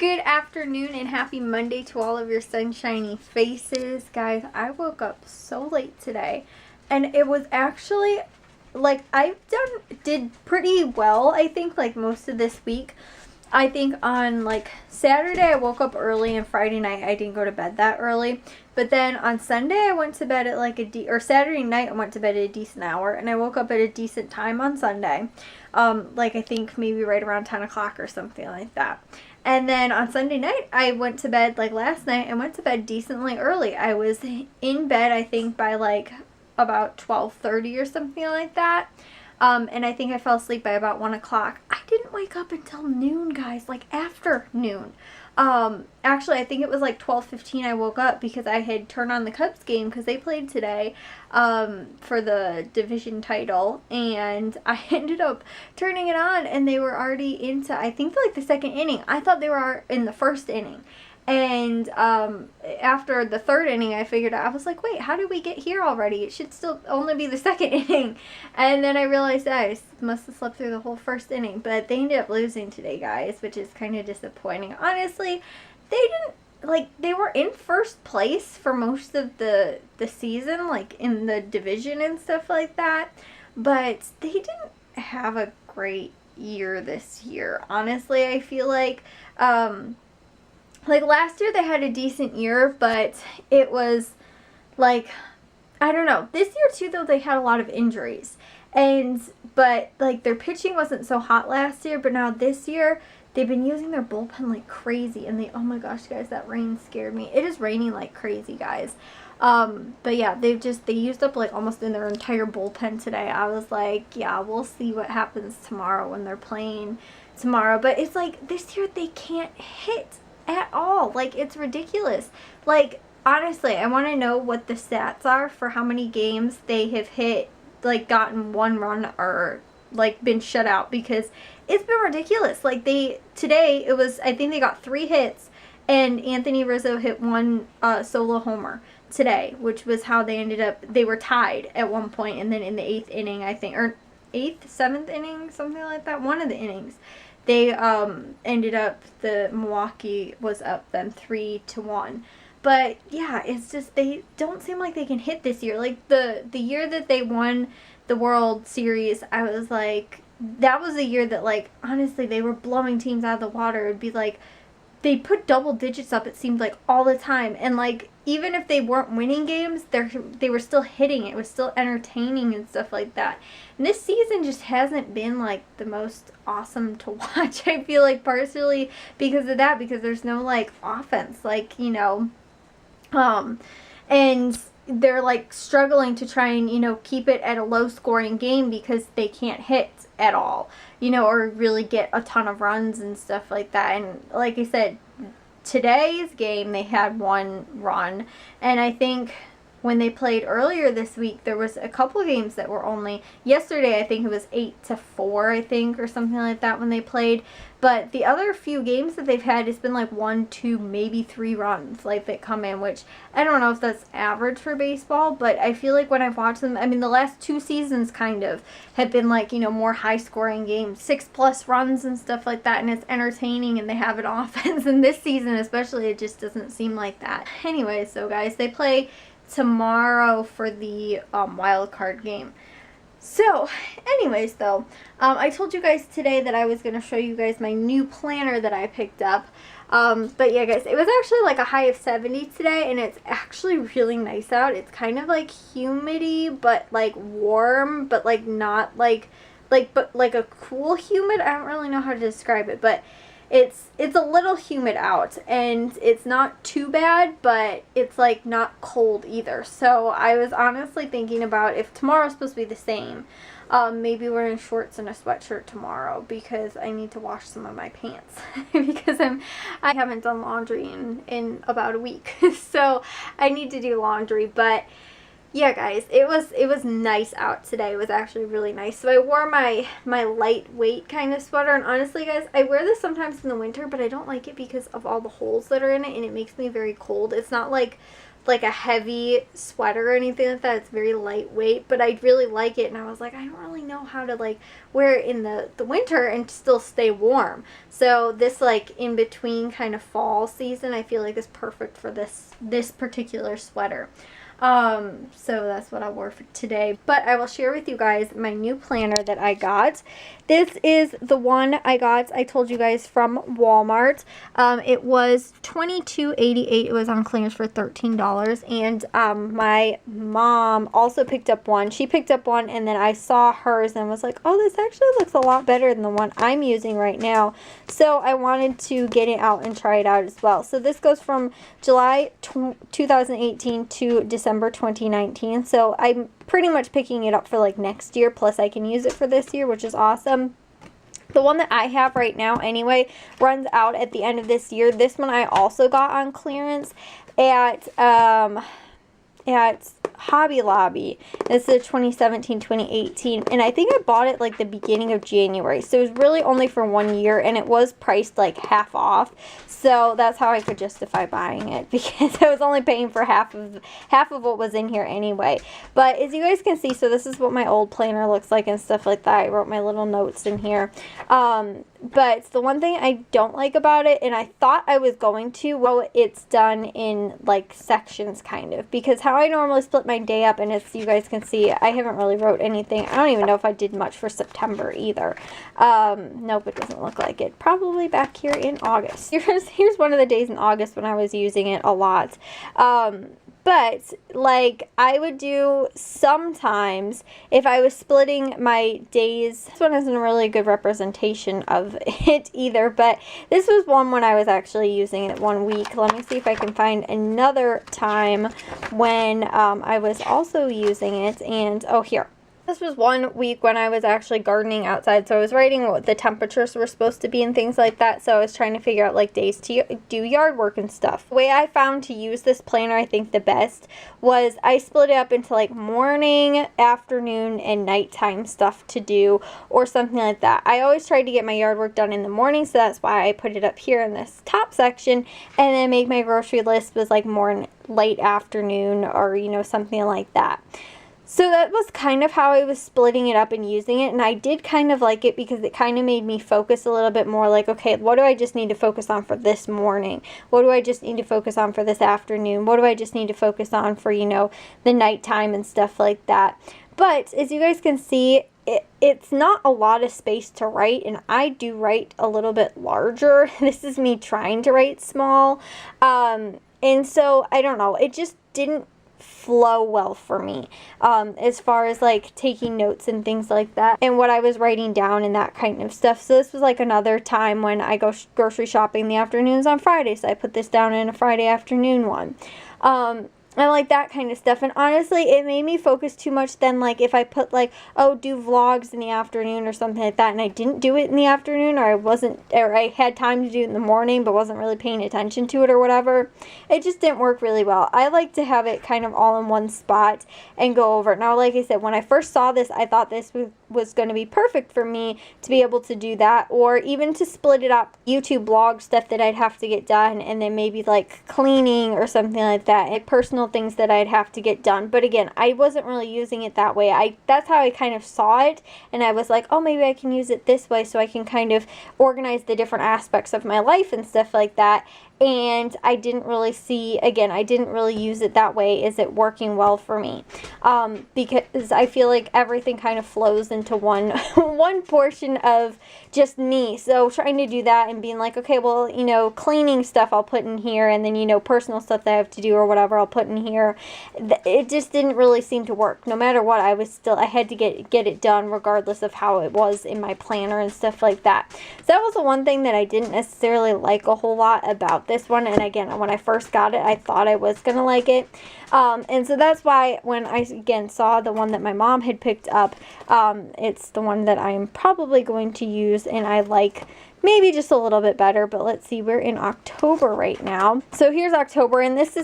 Good afternoon and happy Monday to all of your sunshiny faces. Guys, I woke up so late today and it was actually like did pretty well, I think, like most of this week. I think on like Saturday I woke up early and Friday night I didn't go to bed that early. But then on Sunday I went to bed at like or Saturday night I went to bed at a decent hour and I woke up at a decent time on Sunday. Like I think maybe right around 10 o'clock or something like that. And then on Sunday night, I went to bed, like last night, I went to bed decently early. I was in bed, I think, by like about 12:30 or something like that. And I think I fell asleep by about 1 o'clock. I didn't wake up until noon, guys, like after noon. Actually, I think it was like 12:15 I woke up because I had turned on the Cubs game because they played today for the division title, and I ended up turning it on and they were already into, I think, like the second inning. I thought they were in the first inning. And after the third inning, I figured out, I was like, wait, how did we get here already? It should still only be the second inning. And then I realized I must have slept through the whole first inning. But they ended up losing today, guys, which is kind of disappointing. Honestly, they were in first place for most of the season, like in the division and stuff like that. But they didn't have a great year this year. Honestly, I feel like last year they had a decent year, but it was like, I don't know. This year too, though, they had a lot of injuries. But like their pitching wasn't so hot last year, but now this year they've been using their bullpen like crazy. And oh my gosh, guys, that rain scared me. It is raining like crazy, guys. But yeah, they used up like almost in their entire bullpen today. I was like, yeah, we'll see what happens tomorrow when they're playing tomorrow. But it's like this year they can't hit at all. Like, it's ridiculous. Like, honestly, I want to know what the stats are for how many games they have hit, like, gotten one run or, like, been shut out, because it's been ridiculous. Like, today, it was, I think they got 3 hits, and Anthony Rizzo hit 1 solo homer today, which was how they were tied at one point, and then in the 8th inning, I think, or 8th, 7th inning, something like that, one of the innings, they ended up, the Milwaukee was up then 3-1. But yeah, it's just they don't seem like they can hit this year. Like the year that they won the World Series, I was like, that was a year that, like, honestly, they were blowing teams out of the water. It'd be like they put double digits up, it seemed like, all the time. And like, even if they weren't winning games, they were still hitting. It was still entertaining and stuff like that. And this season just hasn't been like the most awesome to watch. I feel like partially because of that, because there's no like offense, like, you know, and they're like struggling to try and, you know, keep it at a low scoring game because they can't hit at all, you know, or really get a ton of runs and stuff like that. And like I said, today's game they had 1 run, and I think when they played earlier this week there was a couple of games that were only, yesterday I think it was 8-4, I think, or something like that when they played. But the other few games that they've had, it's been like 1, 2, maybe 3 runs like that come in, which I don't know if that's average for baseball, but I feel like when I've watched them, I mean, the last 2 seasons kind of have been like, you know, more high scoring games, 6+ runs and stuff like that, and it's entertaining and they have an offense. And this season especially, it just doesn't seem like that. Anyway, so guys, they play tomorrow for the wild card game. So anyways, though, I told you guys today that I was going to show you guys my new planner that I picked up. But yeah, guys, it was actually like a high of 70 today, and it's actually really nice out. It's kind of like humidity, but like warm, but like not but like a cool humid. I don't really know how to describe it, but it's a little humid out, and it's not too bad, but it's like not cold either. So I was honestly thinking about, if tomorrow's supposed to be the same, maybe wearing shorts and a sweatshirt tomorrow, because I need to wash some of my pants because I haven't done laundry in about a week. So I need to do laundry. But yeah, guys, it was nice out today. It was actually really nice. So I wore my lightweight kind of sweater, and honestly, guys, I wear this sometimes in the winter, but I don't like it because of all the holes that are in it, and it makes me very cold. It's not like like a heavy sweater or anything like that. It's very lightweight, but I really like it, and I was like, I don't really know how to like wear it in the winter and still stay warm. So this like in between kind of fall season, I feel like is perfect for this particular sweater. So that's what I wore for today. But I will share with you guys my new planner that I got. This is the one I got, I told you guys, from Walmart. It was $22.88. It was on clearance for $13. And my mom also picked up one. She picked up one, and then I saw hers and was like, oh, this actually looks a lot better than the one I'm using right now. So I wanted to get it out and try it out as well. So this goes from July 2018 to December 2019. So I'm pretty much picking it up for like next year, plus I can use it for this year, which is awesome. The one that I have right now anyway runs out at the end of this year. This one I also got on clearance at Hobby Lobby. This is 2017-2018, and I think I bought it like the beginning of January, so it was really only for 1 year, and it was priced like half off, so that's how I could justify buying it, because I was only paying for half of what was in here anyway. But as you guys can see, so this is what my old planner looks like and stuff like that. I wrote my little notes in here. But the one thing I don't like about it, and I thought I was going to, well, it's done in like sections kind of, because how I normally split my day up, and as you guys can see, I haven't really wrote anything. I don't even know if I did much for September either. Nope, it doesn't look like it. Probably back here in August. Here's one of the days in August when I was using it a lot. But, like, I would do sometimes, if I was splitting my days, this one isn't a really good representation of it either, but this was one when I was actually using it 1 week. Let me see if I can find another time when I was also using it, and, oh, here. This was 1 week when I was actually gardening outside, so I was writing what the temperatures were supposed to be and things like that, so I was trying to figure out like days to do yard work and stuff. The way I found to use this planner, I think the best, was I split it up into like morning, afternoon, and nighttime stuff to do, or something like that. I always tried to get my yard work done in the morning, so that's why I put it up here in this top section, and then make my grocery list was like more in late afternoon, or you know, something like that. So that was kind of how I was splitting it up and using it, and I did kind of like it because it kind of made me focus a little bit more, like, okay, what do I just need to focus on for this morning? What do I just need to focus on for this afternoon? What do I just need to focus on for, you know, the nighttime and stuff like that? But as you guys can see, it's not a lot of space to write, and I do write a little bit larger. This is me trying to write small, and so I don't know, it just didn't flow well for me as far as like taking notes and things like that and what I was writing down and that kind of stuff. So this was like another time when I go grocery shopping in the afternoons on Friday, so I put this down in a Friday afternoon one. And like that kind of stuff, and honestly it made me focus too much then, like if I put like, oh, do vlogs in the afternoon or something like that, and I didn't do it in the afternoon, or I had time to do it in the morning but wasn't really paying attention to it or whatever, it just didn't work really well. I like to have it kind of all in one spot and go over it. Now, like I said, when I first saw this, I thought this was going to be perfect for me to be able to do that, or even to split it up, YouTube blog stuff that I'd have to get done, and then maybe like cleaning or something like that, and personal things that I'd have to get done. But again, I wasn't really using it that way. That's how I kind of saw it, and I was like, oh, maybe I can use it this way so I can kind of organize the different aspects of my life and stuff like that. And I didn't really see, again, I didn't really use it that way. Is it working well for me? Because I feel like everything kind of flows into one portion of just me. So trying to do that and being like, okay, well, you know, cleaning stuff I'll put in here, and then, you know, personal stuff that I have to do or whatever I'll put in here. It just didn't really seem to work. No matter what, I had to get it done regardless of how it was in my planner and stuff like that. So that was the one thing that I didn't necessarily like a whole lot about this one. And again, when I first got it, I thought I was gonna like it, and so that's why when I again saw the one that my mom had picked up, it's the one that I'm probably going to use, and I like maybe just a little bit better. But let's see, we're in October right now. So here's October, and this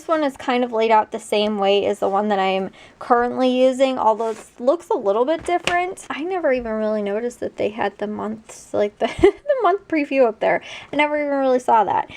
one is kind of laid out the same way as the one that I'm currently using, although it looks a little bit different. I never even really noticed that they had the months, like the month preview up there. I never even really saw that.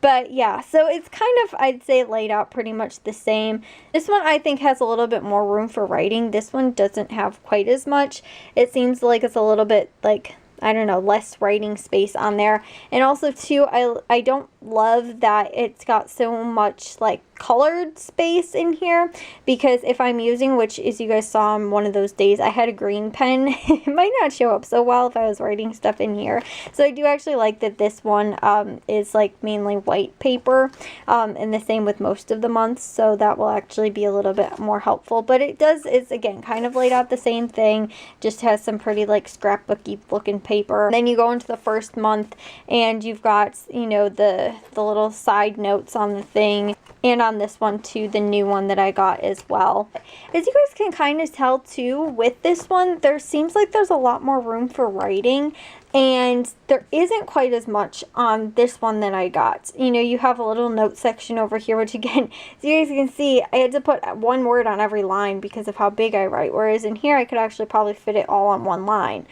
But yeah, so it's kind of, I'd say, laid out pretty much the same. This one I think has a little bit more room for writing. This one doesn't have quite as much. It seems like it's a little bit like, I don't know, less writing space on there. And also too, I don't love that it's got so much like colored space in here, because if I'm using, which as you guys saw on one of those days, I had a green pen, it might not show up so well if I was writing stuff in here. So I do actually like that this one is like mainly white paper, and the same with most of the months, so that will actually be a little bit more helpful. But it's again kind of laid out the same thing, just has some pretty like scrapbooky looking paper. Then you go into the first month and you've got, you know, the little side notes on the thing, and on this one too, the new one that I got as well. As you guys can kind of tell too, with this one, there seems like there's a lot more room for writing, and there isn't quite as much on this one that I got. You know, you have a little note section over here, which again, as you guys can see, I had to put one word on every line because of how big I write, whereas in here I could actually probably fit it all on one line.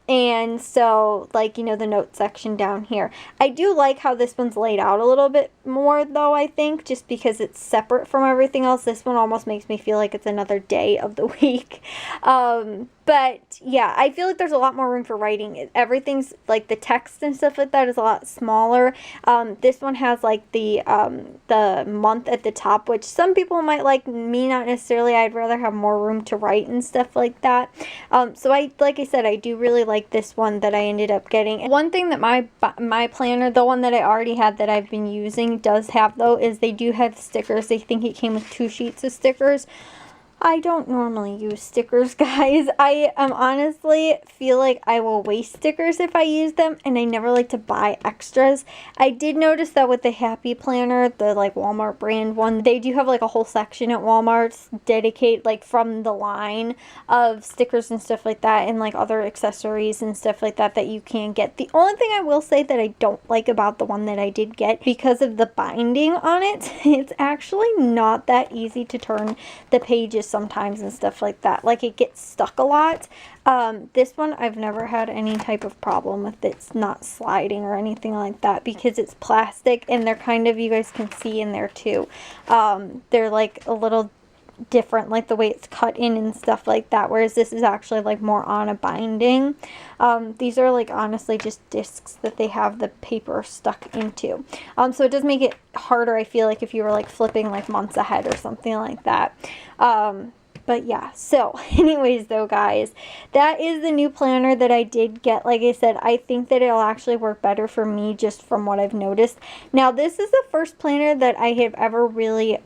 And so, like, you know, the note section down here. I do like how this one's laid out a little bit more, though, I think, just because it's separate from everything else. This one almost makes me feel like it's another day of the week. But, yeah, I feel like there's a lot more room for writing. Everything's, like, the text and stuff like that is a lot smaller. This one has, like, the month at the top, which some people might like, me not necessarily. I'd rather have more room to write and stuff like that. So, like I said, I do really like this one that I ended up getting. One thing that my planner, the one that I already had that I've been using, does have, though, is they do have stickers. I think it came with 2 sheets of stickers. I don't normally use stickers, guys. I honestly feel like I will waste stickers if I use them, and I never like to buy extras. I did notice that with the Happy Planner, the like Walmart brand one, they do have like a whole section at Walmart dedicated like from the line of stickers and stuff like that, and like other accessories and stuff like that that you can get. The only thing I will say that I don't like about the one that I did get, because of the binding on it, it's actually not that easy to turn the pages sometimes and stuff like that. Like, it gets stuck a lot. This one I've never had any type of problem with it's not sliding or anything like that, because it's plastic, and they're kind of, you guys can see in there too, they're like a little different, like the way it's cut in and stuff like that, whereas this is actually like more on a binding. These are like honestly just discs that they have the paper stuck into, so it does make it harder, I feel like, if you were like flipping like months ahead or something like that. But yeah, so anyways though, guys, that is the new planner that I did get. Like I said, I think that it'll actually work better for me just from what I've noticed. Now, this is the first planner that I have ever really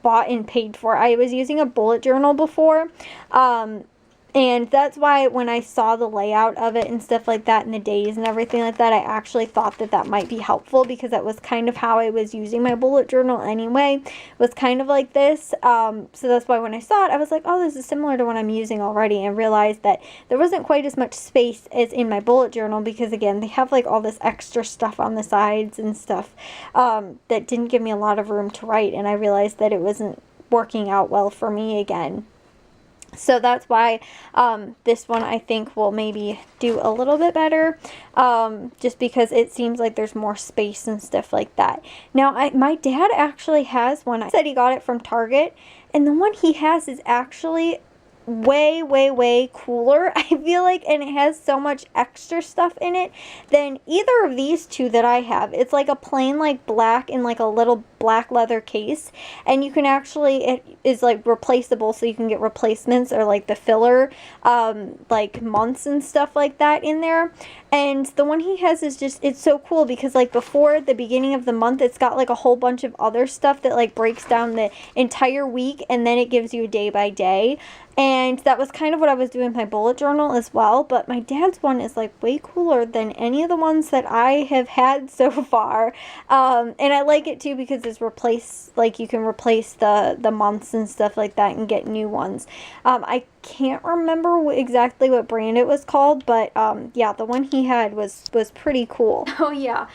bought and paid for. I was using a bullet journal before, and that's why when I saw the layout of it and stuff like that and the days and everything like that, I actually thought that that might be helpful, because that was kind of how I was using my bullet journal anyway. It was kind of like this. So that's why when I saw it, I was like, oh, this is similar to what I'm using already, and realized that there wasn't quite as much space as in my bullet journal, because again, they have like all this extra stuff on the sides and stuff that didn't give me a lot of room to write, and I realized that it wasn't working out well for me again. So that's why this one I think will maybe do a little bit better, just because it seems like there's more space and stuff like that. Now, my dad actually has one. I said he got it from Target, and the one he has is actually way cooler, I feel like, and it has so much extra stuff in it than either of these two that I have. It's like a plain like black and like a little black leather case, and you can actually, it is like replaceable, so you can get replacements or like the filler like months and stuff like that in there. And the one he has is just, it's so cool, because like before the beginning of the month, it's got like a whole bunch of other stuff that like breaks down the entire week, and then it gives you day by day. And that was kind of what I was doing in my bullet journal as well. But my dad's one is like way cooler than any of the ones that I have had so far. And I like it too, because it's like you can replace the months and stuff like that and get new ones. I can't remember exactly what brand it was called, but yeah, the one he had was pretty cool. Oh yeah.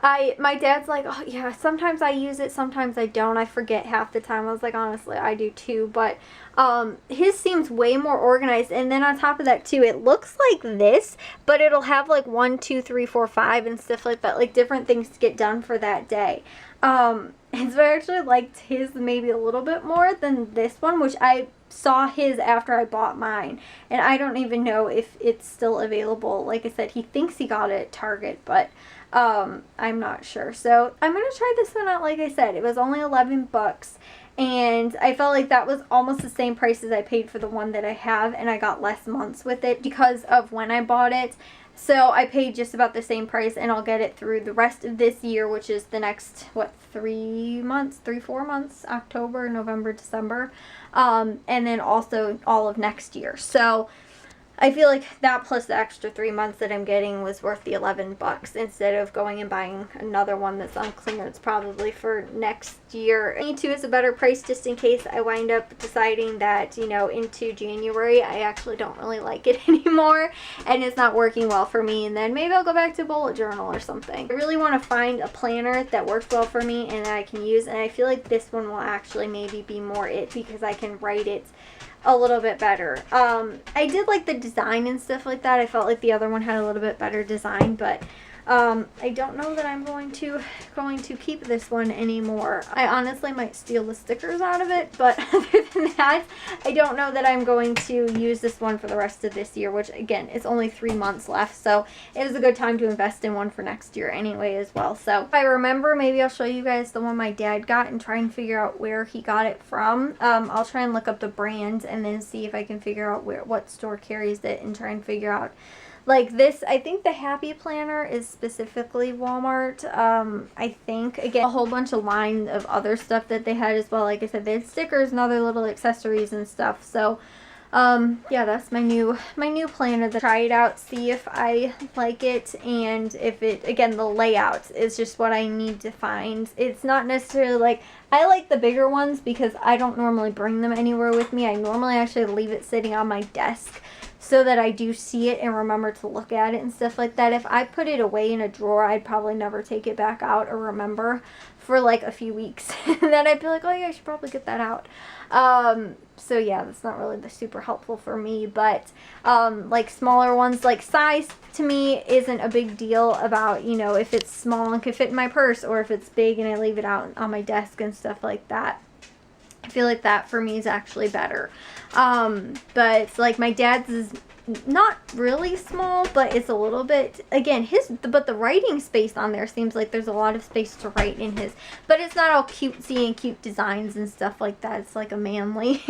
My dad's like, oh yeah, sometimes I use it, sometimes I don't. I forget half the time. I was like, honestly, I do too. But his seems way more organized. And then on top of that too, it looks like this, but it'll have like 1, 2, 3, 4, 5 and stuff like that, like different things to get done for that day. And so I actually liked his maybe a little bit more than this one, which I saw his after I bought mine, and I don't even know if it's still available. Like I said, he thinks he got it at Target, but I'm not sure. So I'm gonna try this one out. Like I said, it was only 11 bucks, and I felt like that was almost the same price as I paid for the one that I have, and I got less months with it because of when I bought it. So I paid just about the same price, and I'll get it through the rest of this year, which is the next, what, 4 months, October, November, December, and then also all of next year. So I feel like that plus the extra 3 months that I'm getting was worth the 11 bucks instead of going and buying another one that's on clearance probably for next year. Me2 is a better price just in case I wind up deciding that, you know, into January I actually don't really like it anymore and it's not working well for me, and then maybe I'll go back to bullet journal or something. I really want to find a planner that works well for me and that I can use, and I feel like this one will actually maybe be more it because I can write it a little bit better. I did like the design and stuff like that. I felt like the other one had a little bit better design, but I don't know that I'm going to keep this one anymore. I honestly might steal the stickers out of it, but other than that, I don't know that I'm going to use this one for the rest of this year, which again, it's only 3 months left, so it is a good time to invest in one for next year anyway as well. So if I remember, maybe I'll show you guys the one my dad got and try and figure out where he got it from. I'll try and look up the brand and then see if I can figure out what store carries it and try and figure out. Like this, I think the Happy Planner is specifically Walmart. I think, again, a whole bunch of line of other stuff that they had as well. Like I said, they had stickers and other little accessories and stuff. So, yeah, that's my new planner. Try it out, see if I like it, and if it, again, the layout is just what I need to find. It's not necessarily like, I like the bigger ones because I don't normally bring them anywhere with me. I normally actually leave it sitting on my desk so that I do see it and remember to look at it and stuff like that. If I put it away in a drawer, I'd probably never take it back out or remember for like a few weeks. And then I'd be like, oh yeah, I should probably get that out. So yeah, that's not really super helpful for me, but like smaller ones, like size to me isn't a big deal about, you know, if it's small and can fit in my purse or if it's big and I leave it out on my desk and stuff like that. I feel like that for me is actually better. But like my dad's is not really small, but it's a little bit, again, but the writing space on there seems like there's a lot of space to write in his, but it's not all cutesy and cute designs and stuff like that. It's like a manly,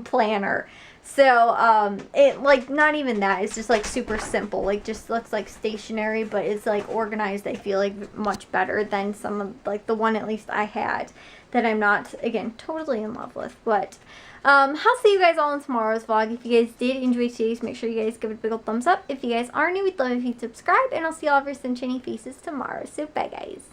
planner. So, it, like, not even that, it's just, like, super simple, like, just looks like stationery, but it's, like, organized, I feel like, much better than some of, like, the one at least I had that I'm not, again, totally in love with, but, I'll see you guys all in tomorrow's vlog. If you guys did enjoy today's, make sure you guys give it a big old thumbs up. If you guys are new, we'd love if you subscribe, and I'll see all of your sunshiny faces tomorrow, so bye, guys.